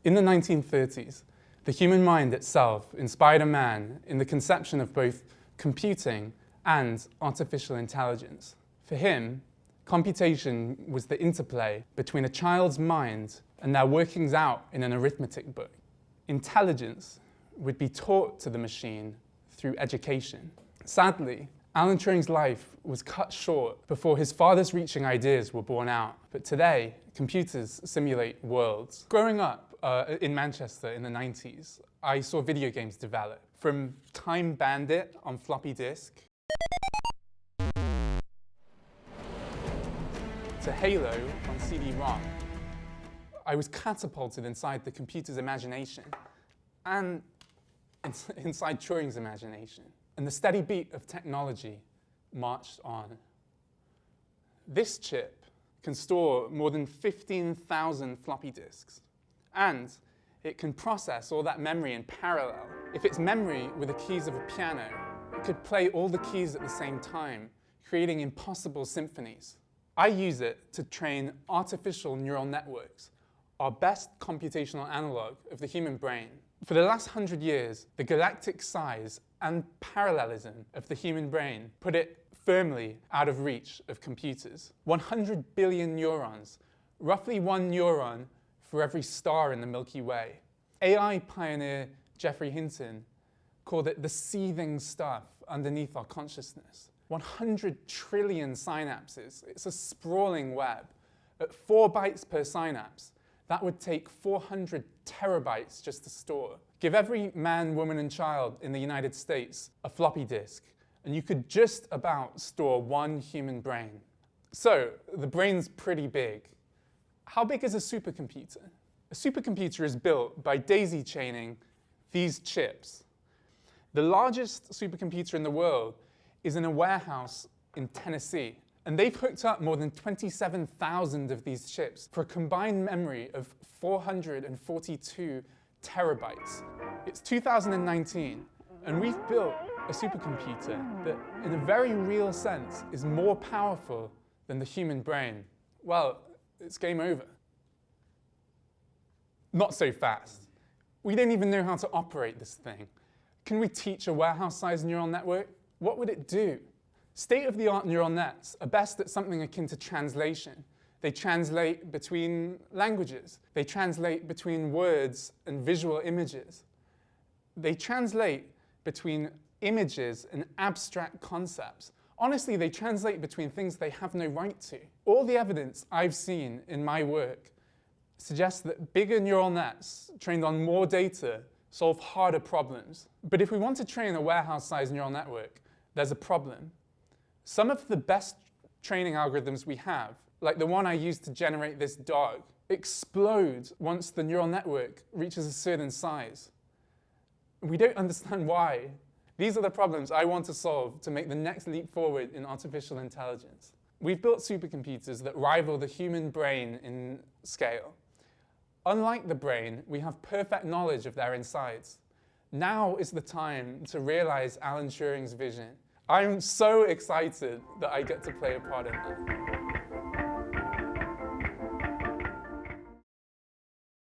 In the 1930s, the human mind itself inspired a man in the conception of both computing and artificial intelligence. For him, computation was the interplay between a child's mind and their workings out in an arithmetic book. Intelligence would be taught to the machine through education. Sadly, Alan Turing's life was cut short before his farthest reaching ideas were born out. But today, computers simulate worlds. Growing up in Manchester in the 90s, I saw video games develop. From Time Bandit on floppy disk to Halo on CD-ROM. I was catapulted inside the computer's imagination and inside Turing's imagination. And the steady beat of technology marched on. This chip can store more than 15,000 floppy disks, and it can process all that memory in parallel. If it's memory with the keys of a piano, it could play all the keys at the same time, creating impossible symphonies. I use it to train artificial neural networks, our best computational analog of the human brain. For the last 100 years, the galactic size and parallelism of the human brain put it firmly out of reach of computers. 100 billion neurons, roughly one neuron for every star in the Milky Way. AI pioneer Geoffrey Hinton called it the seething stuff underneath our consciousness. 100 trillion synapses. It's a sprawling web. At 4 bytes per synapse, that would take 400 terabytes just to store. Give every man, woman, and child in the United States a floppy disk, and you could just about store one human brain. So, the brain's pretty big. How big is a supercomputer? A supercomputer is built by daisy chaining these chips. The largest supercomputer in the world is in a warehouse in Tennessee. And they've hooked up more than 27,000 of these chips for a combined memory of 442 terabytes. It's 2019, and we've built a supercomputer that, in a very real sense, is more powerful than the human brain. Well, it's game over. Not so fast. We don't even know how to operate this thing. Can we teach a warehouse-sized neural network? What would it do? State-of-the-art neural nets are best at something akin to translation. They translate between languages. They translate between words and visual images. They translate between images and abstract concepts. Honestly, they translate between things they have no right to. All the evidence I've seen in my work suggests that bigger neural nets trained on more data solve harder problems. But if we want to train a warehouse-sized neural network, there's a problem. Some of the best training algorithms we have, like the one I used to generate this dog, explode once the neural network reaches a certain size. We don't understand why. These are the problems I want to solve to make the next leap forward in artificial intelligence. We've built supercomputers that rival the human brain in scale. Unlike the brain, we have perfect knowledge of their insides. Now is the time to realize Alan Turing's vision. I'm so excited that I get to play a part in that.